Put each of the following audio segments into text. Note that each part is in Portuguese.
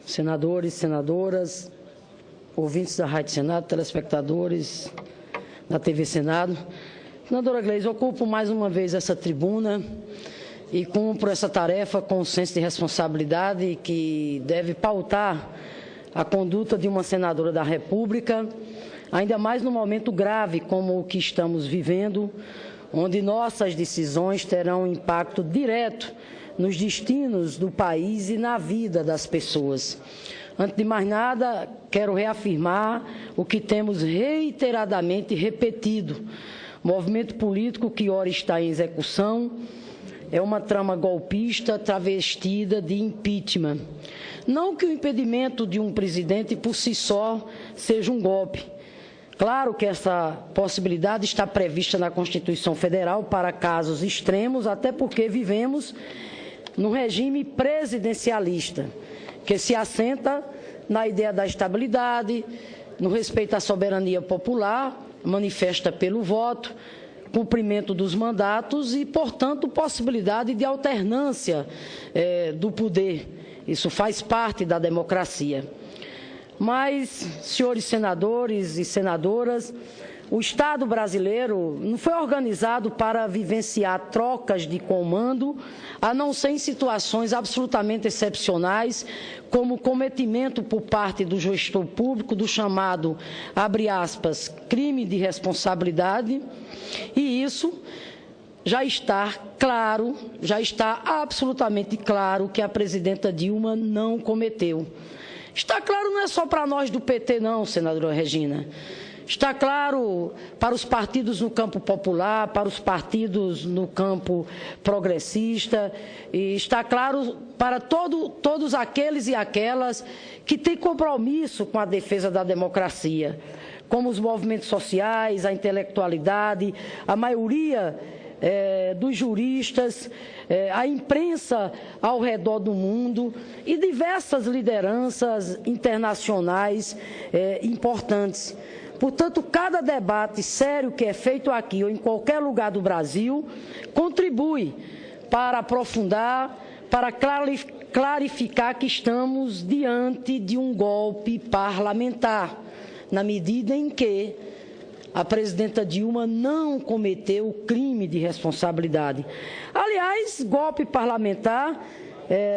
senadores, senadoras, ouvintes da Rádio Senado, telespectadores da TV Senado. Senadora Gleisi, ocupo mais uma vez essa tribuna e cumpro essa tarefa com um senso de responsabilidade que deve pautar a conduta de uma senadora da República, ainda mais num momento grave como o que estamos vivendo, onde nossas decisões terão impacto direto nos destinos do país e na vida das pessoas. Antes de mais nada, quero reafirmar o que temos reiteradamente repetido. O movimento político que ora está em execução é uma trama golpista travestida de impeachment. Não que o impedimento de um presidente por si só seja um golpe. Claro que essa possibilidade está prevista na Constituição Federal para casos extremos, até porque vivemos num regime presidencialista, que se assenta na ideia da estabilidade, no respeito à soberania popular, manifesta pelo voto, cumprimento dos mandatos e, portanto, possibilidade de alternância do poder. Isso faz parte da democracia. Mas, senhores senadores e senadoras, o Estado brasileiro não foi organizado para vivenciar trocas de comando, a não ser em situações absolutamente excepcionais, como o cometimento por parte do gestor público do chamado, abre aspas, crime de responsabilidade, e isso já está claro, já está absolutamente claro que a presidenta Dilma não cometeu. Está claro não é só para nós do PT não, senadora Regina. Está claro para os partidos no campo popular, para os partidos no campo progressista, e está claro para todos aqueles e aquelas que têm compromisso com a defesa da democracia, como os movimentos sociais, a intelectualidade, a maioria dos juristas, a imprensa ao redor do mundo e diversas lideranças internacionais importantes. Portanto, cada debate sério que é feito aqui ou em qualquer lugar do Brasil contribui para aprofundar, para clarificar que estamos diante de um golpe parlamentar, na medida em que a presidenta Dilma não cometeu crime de responsabilidade. Aliás, golpe parlamentar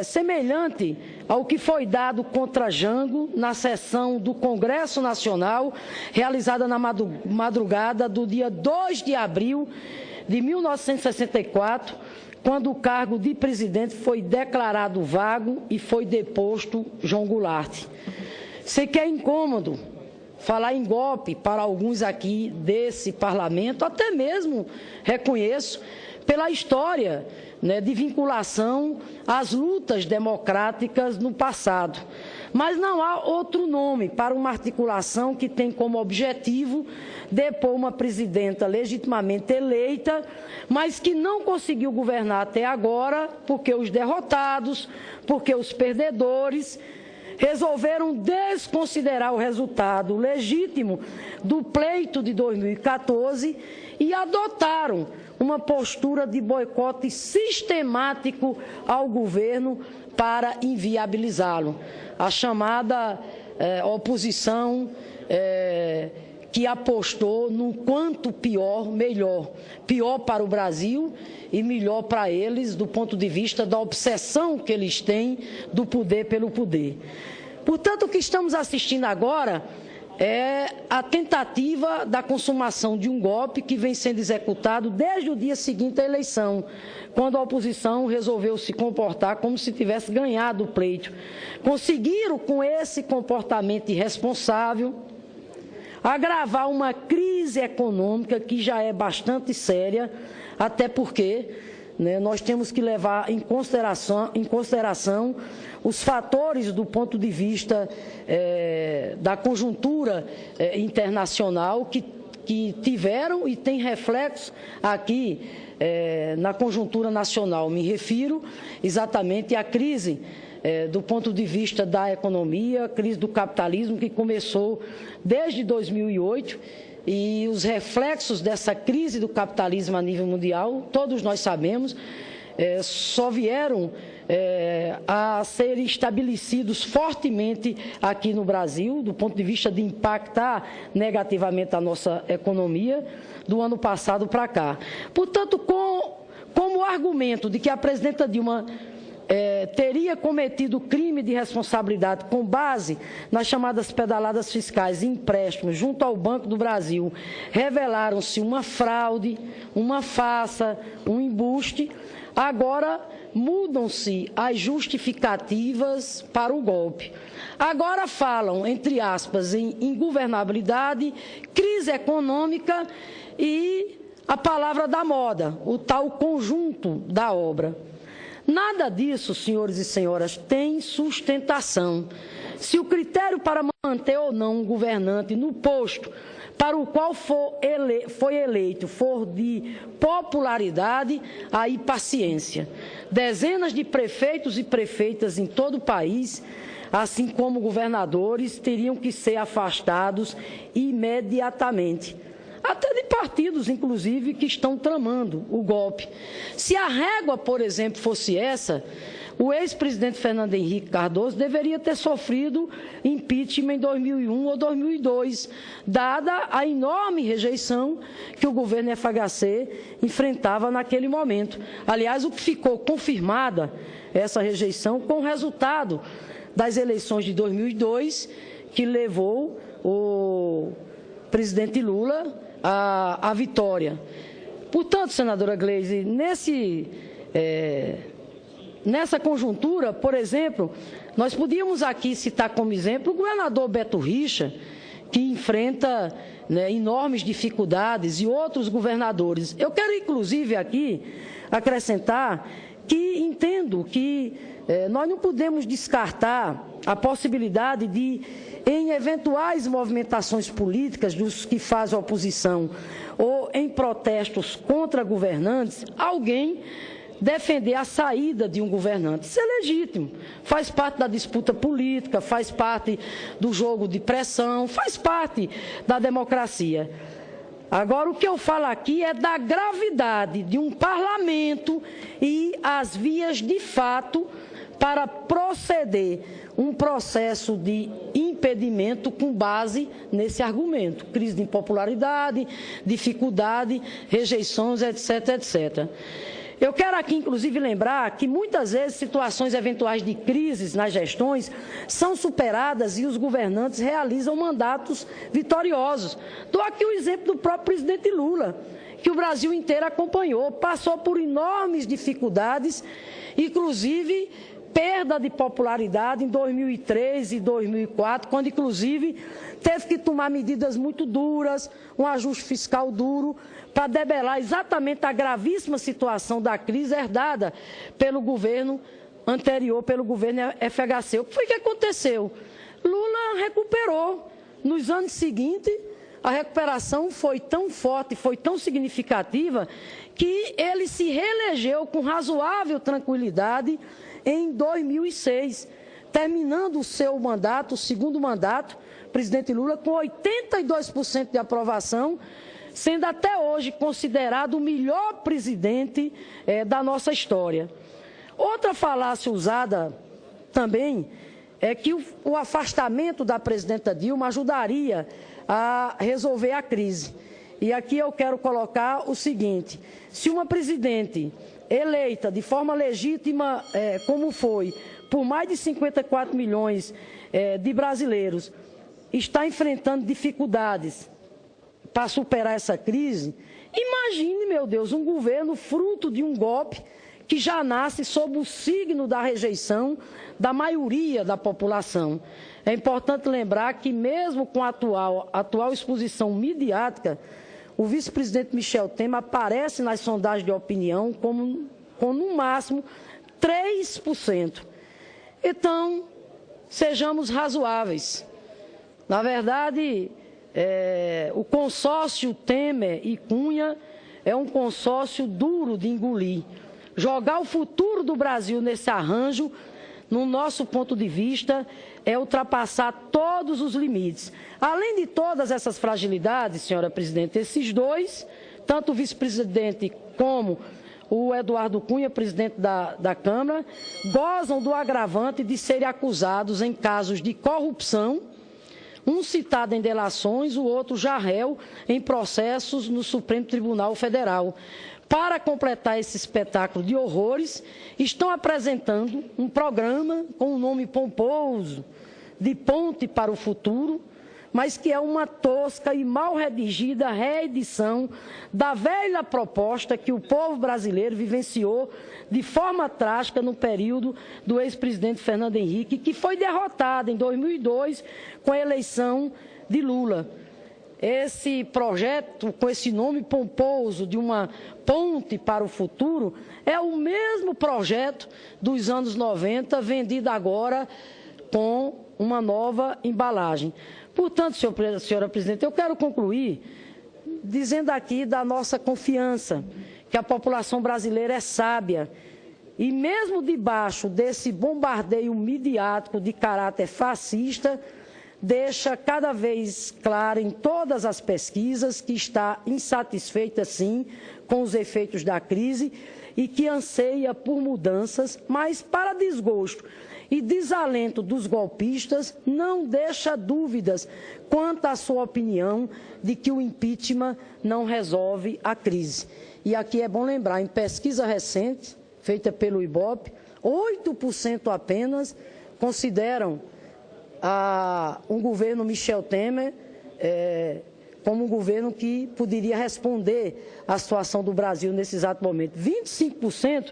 semelhante ao que foi dado contra Jango na sessão do Congresso Nacional, realizada na madrugada do dia 2 de abril de 1964, quando o cargo de presidente foi declarado vago e foi deposto João Goulart. Sei que é incômodo falar em golpe para alguns aqui desse parlamento, até mesmo, reconheço, pela história de vinculação às lutas democráticas no passado. Mas não há outro nome para uma articulação que tem como objetivo depor uma presidenta legitimamente eleita, mas que não conseguiu governar até agora, porque os derrotados, porque os perdedores resolveram desconsiderar o resultado legítimo do pleito de 2014 e adotaram uma postura de boicote sistemático ao governo para inviabilizá-lo. A chamada oposição que apostou no quanto pior, melhor. Pior para o Brasil e melhor para eles do ponto de vista da obsessão que eles têm do poder pelo poder. Portanto, o que estamos assistindo agora é a tentativa da consumação de um golpe que vem sendo executado desde o dia seguinte à eleição, quando a oposição resolveu se comportar como se tivesse ganhado o pleito. Conseguiram, com esse comportamento irresponsável, agravar uma crise econômica que já é bastante séria, até porque nós temos que levar em consideração os fatores do ponto de vista da conjuntura internacional que tiveram e têm reflexos aqui na conjuntura nacional. Me refiro exatamente à crise do ponto de vista da economia, a crise do capitalismo que começou desde 2008 e os reflexos dessa crise do capitalismo a nível mundial, todos nós sabemos, só vieram a serem estabelecidos fortemente aqui no Brasil, do ponto de vista de impactar negativamente a nossa economia, do ano passado para cá. Portanto, como argumento de que a presidenta Dilma teria cometido crime de responsabilidade com base nas chamadas pedaladas fiscais e empréstimos junto ao Banco do Brasil, revelaram-se uma fraude, uma farsa, um embuste, agora mudam-se as justificativas para o golpe. Agora falam, entre aspas, em ingovernabilidade, crise econômica e a palavra da moda, o tal conjunto da obra. Nada disso, senhores e senhoras, tem sustentação. Se o critério para manter ou não um governante no posto para o qual foi eleito for de popularidade, aí paciência. Dezenas de prefeitos e prefeitas em todo o país, assim como governadores, teriam que ser afastados imediatamente. Até de partidos, inclusive, que estão tramando o golpe. Se a régua, por exemplo, fosse essa, o ex-presidente Fernando Henrique Cardoso deveria ter sofrido impeachment em 2001 ou 2002, dada a enorme rejeição que o governo FHC enfrentava naquele momento. Aliás, o que ficou confirmada, essa rejeição, com o resultado das eleições de 2002, que levou o presidente Lula à vitória. Portanto, senadora Gleisi, nessa conjuntura, por exemplo, nós podíamos aqui citar como exemplo o governador Beto Richa, que enfrenta enormes dificuldades, e outros governadores. Eu quero, inclusive, aqui acrescentar que entendo que nós não podemos descartar a possibilidade de, em eventuais movimentações políticas dos que fazem oposição ou em protestos contra governantes, alguém defender a saída de um governante. Isso é legítimo, faz parte da disputa política, faz parte do jogo de pressão, faz parte da democracia. Agora, o que eu falo aqui é da gravidade de um parlamento e as vias de fato para proceder um processo de impedimento com base nesse argumento. Crise de impopularidade, dificuldade, rejeições, etc, etc. Eu quero aqui, inclusive, lembrar que muitas vezes situações eventuais de crises nas gestões são superadas e os governantes realizam mandatos vitoriosos. Dou aqui o exemplo do próprio presidente Lula, que o Brasil inteiro acompanhou, passou por enormes dificuldades, inclusive perda de popularidade em 2003 e 2004, quando, inclusive, teve que tomar medidas muito duras, um ajuste fiscal duro, para debelar exatamente a gravíssima situação da crise herdada pelo governo anterior, pelo governo FHC. O que foi que aconteceu? Lula recuperou. Nos anos seguintes, a recuperação foi tão forte, foi tão significativa, que ele se reelegeu com razoável tranquilidade em 2006, terminando o seu mandato, o segundo mandato, presidente Lula, com 82% de aprovação, sendo até hoje considerado o melhor presidente da nossa história. Outra falácia usada também é que o afastamento da presidenta Dilma ajudaria a resolver a crise. E aqui eu quero colocar o seguinte: se uma presidente eleita de forma legítima, como foi, por mais de 54 milhões de brasileiros, está enfrentando dificuldades para superar essa crise, imagine, meu Deus, um governo fruto de um golpe que já nasce sob o signo da rejeição da maioria da população. É importante lembrar que, mesmo com a atual exposição midiática, o vice-presidente Michel Temer aparece nas sondagens de opinião com no máximo 3%. Então, sejamos razoáveis. Na verdade, o consórcio Temer e Cunha é um consórcio duro de engolir. Jogar o futuro do Brasil nesse arranjo, no nosso ponto de vista, é ultrapassar todos os limites. Além de todas essas fragilidades, senhora presidente, esses dois, tanto o vice-presidente como o Eduardo Cunha, presidente da Câmara, gozam do agravante de serem acusados em casos de corrupção, um citado em delações, o outro já réu em processos no Supremo Tribunal Federal. Para completar esse espetáculo de horrores, estão apresentando um programa com um nome pomposo de Ponte para o Futuro, mas que é uma tosca e mal redigida reedição da velha proposta que o povo brasileiro vivenciou de forma trágica no período do ex-presidente Fernando Henrique, que foi derrotado em 2002 com a eleição de Lula. Esse projeto, com esse nome pomposo de uma ponte para o futuro, é o mesmo projeto dos anos 90, vendido agora com uma nova embalagem. Portanto, senhora presidente, eu quero concluir dizendo aqui da nossa confiança, que a população brasileira é sábia e mesmo debaixo desse bombardeio midiático de caráter fascista, deixa cada vez claro em todas as pesquisas que está insatisfeita, sim, com os efeitos da crise e que anseia por mudanças, mas para desgosto e desalento dos golpistas, não deixa dúvidas quanto à sua opinião de que o impeachment não resolve a crise. E aqui é bom lembrar, em pesquisa recente, feita pelo IBOP, 8% apenas consideram um governo Michel Temer como um governo que poderia responder à situação do Brasil nesse exato momento. 25%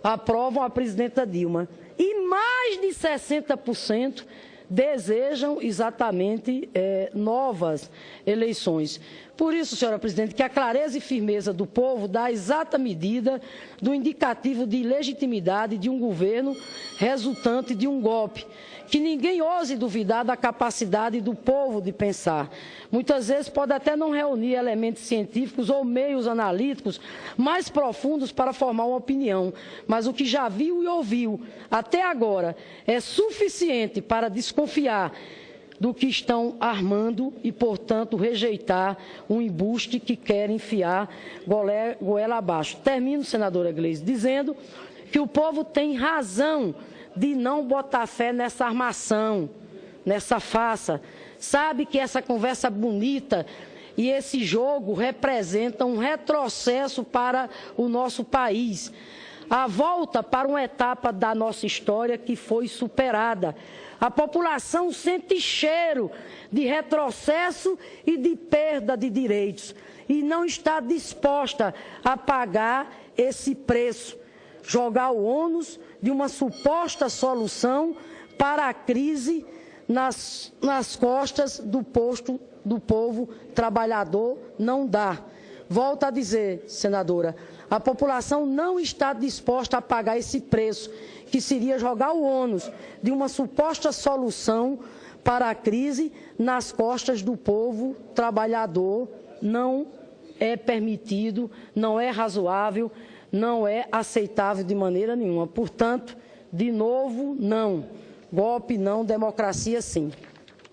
aprovam a presidenta Dilma e mais de 60% desejam exatamente novas eleições. Por isso, senhora presidente, que a clareza e firmeza do povo dá a exata medida do indicativo de legitimidade de um governo resultante de um golpe. Que ninguém ouse duvidar da capacidade do povo de pensar. Muitas vezes pode até não reunir elementos científicos ou meios analíticos mais profundos para formar uma opinião, mas o que já viu e ouviu até agora é suficiente para desconfiar do que estão armando e, portanto, rejeitar um embuste que quer enfiar goela abaixo. Termino, senadora Gleisi, dizendo que o povo tem razão de não botar fé nessa armação, nessa farsa. Sabe que essa conversa bonita e esse jogo representam um retrocesso para o nosso país. A volta para uma etapa da nossa história que foi superada. A população sente cheiro de retrocesso e de perda de direitos e não está disposta a pagar esse preço. Jogar o ônus de uma suposta solução para a crise nas costas do povo trabalhador não dá. Volto a dizer, senadora, a população não está disposta a pagar esse preço, que seria jogar o ônus de uma suposta solução para a crise nas costas do povo trabalhador. Não é permitido, não é razoável, não é aceitável de maneira nenhuma. Portanto, de novo, não. Golpe não, democracia sim.